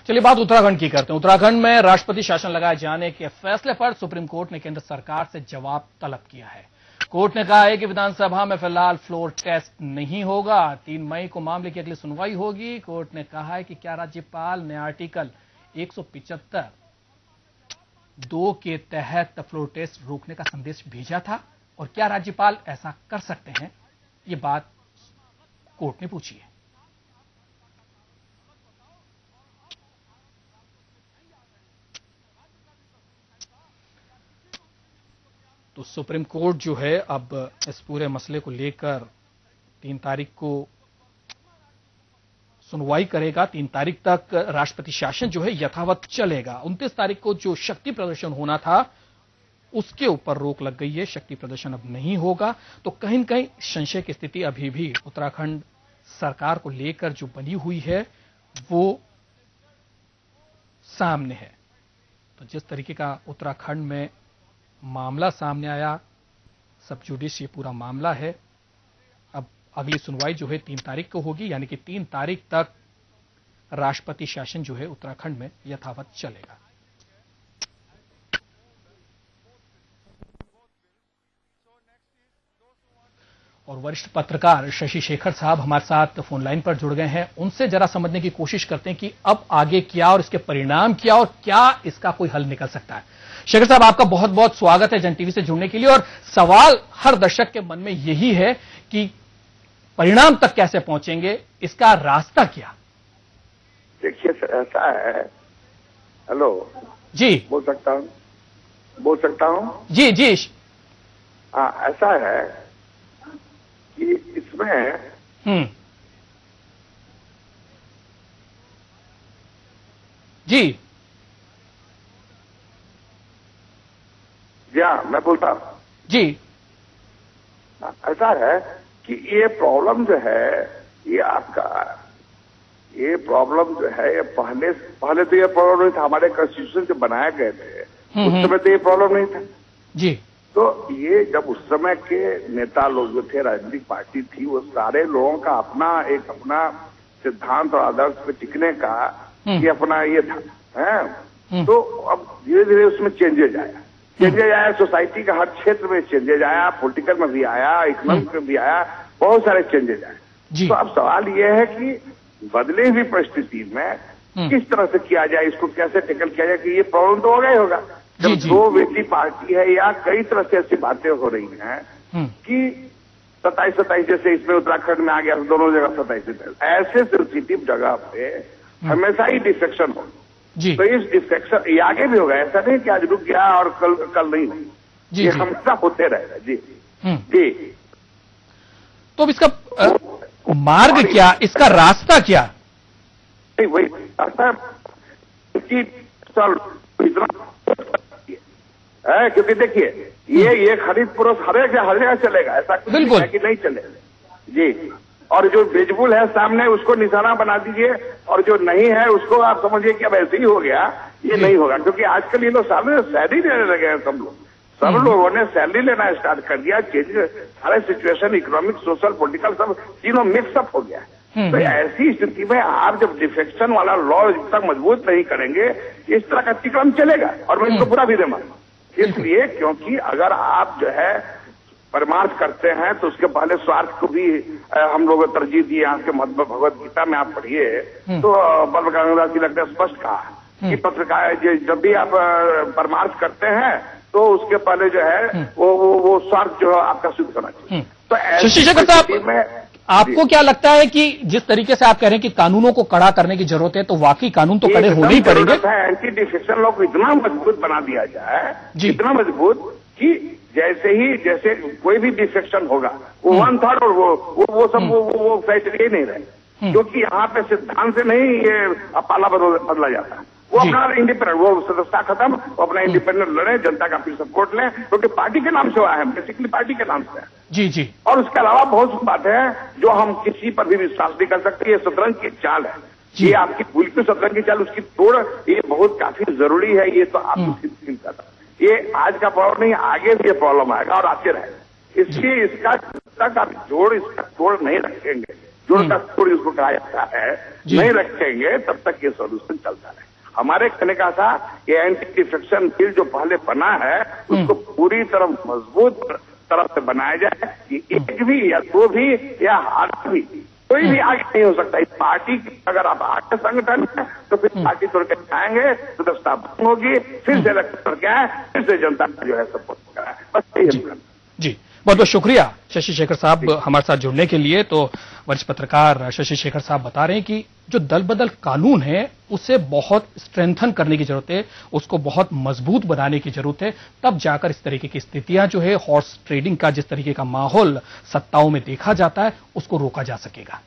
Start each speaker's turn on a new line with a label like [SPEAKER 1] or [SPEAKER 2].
[SPEAKER 1] चलिए बात उत्तराखंड की करते हैं। उत्तराखंड में राष्ट्रपति शासन लगाए जाने के फैसले पर सुप्रीम कोर्ट ने केंद्र सरकार से जवाब तलब किया है। कोर्ट ने कहा है कि विधानसभा में फिलहाल फ्लोर टेस्ट नहीं होगा। 3 मई को मामले की अगली सुनवाई होगी। कोर्ट ने कहा है कि क्या राज्यपाल ने आर्टिकल 175(2) के तहत फ्लोर टेस्ट रोकने का संदेश भेजा था और क्या राज्यपाल ऐसा कर सकते हैं, ये बात कोर्ट ने पूछी है। तो सुप्रीम कोर्ट जो है अब इस पूरे मसले को लेकर 3 तारीख को सुनवाई करेगा। 3 तारीख तक राष्ट्रपति शासन जो है यथावत चलेगा। 29 तारीख को जो शक्ति प्रदर्शन होना था उसके ऊपर रोक लग गई है। शक्ति प्रदर्शन अब नहीं होगा। तो कहीं न कहीं संशय की स्थिति अभी भी उत्तराखंड सरकार को लेकर जो बनी हुई है वो सामने है। तो जिस तरीके का उत्तराखंड में मामला सामने आया, सब जुडिस ये पूरा मामला है। अब अगली सुनवाई जो है 3 तारीख को होगी, यानी कि 3 तारीख तक राष्ट्रपति शासन जो है उत्तराखंड में यथावत चलेगा। और वरिष्ठ पत्रकार शशि शेखर साहब हमारे साथ फोन लाइन पर जुड़ गए हैं। उनसे जरा समझने की कोशिश करते हैं कि अब आगे क्या और इसके परिणाम क्या और क्या इसका कोई हल निकल सकता है। शेखर साहब, आपका बहुत बहुत स्वागत है जन टीवी से जुड़ने के लिए। और सवाल हर दर्शक के मन में यही है कि परिणाम तक कैसे पहुंचेंगे, इसका रास्ता क्या?
[SPEAKER 2] देखिए ऐसा है। हेलो
[SPEAKER 1] जी,
[SPEAKER 2] बोल सकता हूं?
[SPEAKER 1] जी जी।
[SPEAKER 2] हाँ, ऐसा है कि इसमें
[SPEAKER 1] जी
[SPEAKER 2] हाँ, मैं बोलता हूं
[SPEAKER 1] जी।
[SPEAKER 2] ऐसा है कि ये प्रॉब्लम जो है ये आपका ये प्रॉब्लम जो है ये पहले तो ये प्रॉब्लम नहीं था। हमारे कॉन्स्टिट्यूशन जो बनाए गए थे उस समय तो ये प्रॉब्लम नहीं था
[SPEAKER 1] जी।
[SPEAKER 2] तो ये जब उस समय के नेता लोग जो थे, राजनीतिक पार्टी थी, वो सारे लोगों का अपना सिद्धांत और आदर्श पे टिकने का ये अपना ये था है। तो अब धीरे धीरे उसमें चेंजेज आया। सोसाइटी का हर क्षेत्र में चेंजेज आया, पॉलिटिकल में भी आया, इकोनॉमिक में भी आया, बहुत सारे चेंजेज आए। तो अब सवाल ये है कि बदले हुई परिस्थिति में किस तरह से किया जाए, इसको कैसे टैकल किया जाए कि ये प्रॉब्लम तो होगा ही होगा। जब 2 बेटी पार्टी है या कई तरह से ऐसी बातें हो रही हैं कि 27 जैसे इसमें उत्तराखंड में आ गया, दोनों जगह 27 ऐसे सेंसिटिव जगह पे हमेशा ही डिफेक्शन हो। तो इस डिफेक्शन ये आगे भी होगा। ऐसा नहीं कि आज रुक गया और कल नहीं हो, ये हमेशा होते रहेगा। जी।
[SPEAKER 1] तो इसका मार्ग क्या, इसका रास्ता क्या?
[SPEAKER 2] वही रास्ता इतना है क्योंकि देखिए ये खरीद पुरुष हर जगह चलेगा, ऐसा कुछ नहीं है कि नहीं चलेगा। जी। और जो विजिबल है सामने उसको निशाना बना दीजिए और जो नहीं है उसको आप समझिए कि अब ऐसे ही हो गया, ये नहीं होगा। क्योंकि आजकल ये लोग सैलरी लेने लगे हैं। सब लोगों ने सैलरी लेना स्टार्ट कर दिया। चेंज सारे सिचुएशन इकोनॉमिक, सोशल, पॉलिटिकल सब तीनों मिक्सअप हो गया। तो ऐसी स्थिति में आप जब डिफेक्शन वाला लॉ जब तक मजबूत नहीं करेंगे इस तरह का अतिक्रम चलेगा। और मैं इसको पूरा भी दे मानूं इसलिए क्योंकि अगर आप जो है परमार्थ करते हैं तो उसके पहले स्वार्थ को भी हम लोग तरजीह दिए। आपके भगवत गीता में आप पढ़िए तो बाल गंगाधर तिलक ने स्पष्ट कहा कि पत्रकार जब भी आप परमार्थ करते हैं तो उसके पहले जो है वो स्वार्थ जो है आपका सिद्ध करना चाहिए। तो ऐसे में
[SPEAKER 1] आपको क्या लगता है कि जिस तरीके से आप कह रहे हैं कि कानूनों को कड़ा करने की जरूरत है, तो वाकई कानून तो कड़े होने ही पड़ेंगे।
[SPEAKER 2] एंटी डिफेक्शन लॉ को इतना मजबूत बना दिया जाए, इतना मजबूत कि जैसे कोई भी डिफेक्शन होगा वो 1/3 और वो सब वो क्राइटेरिया नहीं रहे। क्योंकि यहाँ पे सिद्धांत से नहीं ये पाला बदला जाता। वो अपना इंडिपेंडेंट, वो सदस्यता खत्म, वो अपना इंडिपेंडेंट लड़े, जनता का फिर सपोर्ट लें, क्योंकि पार्टी के नाम से हुआ है, बेसिकली पार्टी के नाम से है।
[SPEAKER 1] जी। और
[SPEAKER 2] उसके अलावा बहुत सी बातें हैं जो हम किसी पर भी विश्वास नहीं कर सकते। ये शतरंज की चाल है, ये आपकी भूल की शतरंज की चाल, उसकी तोड़ ये बहुत काफी जरूरी है। ये तो आप चिंता कर, ये आज का प्रॉब्लम नहीं, आगे भी ये प्रॉब्लम आएगा और आते रहेगा। इसलिए इसका तक आप इसका तोड़ नहीं रखेंगे, जोड़ थोड़ी उसको कहा जाता है, नहीं रखेंगे तब तक ये सॉल्यूशन चलता रहे। हमारे कहने का था कि एंटी डिफेक्शन बिल जो पहले बना है उसको पूरी तरह मजबूत तरह से बनाया जाए कि एक भी या दो भी या हाथ भी कोई भी आगे नहीं हो सकता। इस पार्टी की अगर आप आगे संगठन है तो फिर पार्टी तोड़ के आएंगे तो दस्ता बंद होगी, फिर से इलेक्शन करके आए, फिर से जनता जो है सपोर्ट कराए। बस यही हम करते।
[SPEAKER 1] जी, बहुत बहुत शुक्रिया शशि शेखर साहब हमारे साथ जुड़ने के लिए। तो वरिष्ठ पत्रकार शशि शेखर साहब बता रहे हैं कि जो दल बदल कानून है उसे बहुत स्ट्रेंथन करने की जरूरत है, उसको बहुत मजबूत बनाने की जरूरत है, तब जाकर इस तरीके की स्थितियां जो है हॉर्स ट्रेडिंग का जिस तरीके का माहौल सत्ताओं में देखा जाता है उसको रोका जा सकेगा।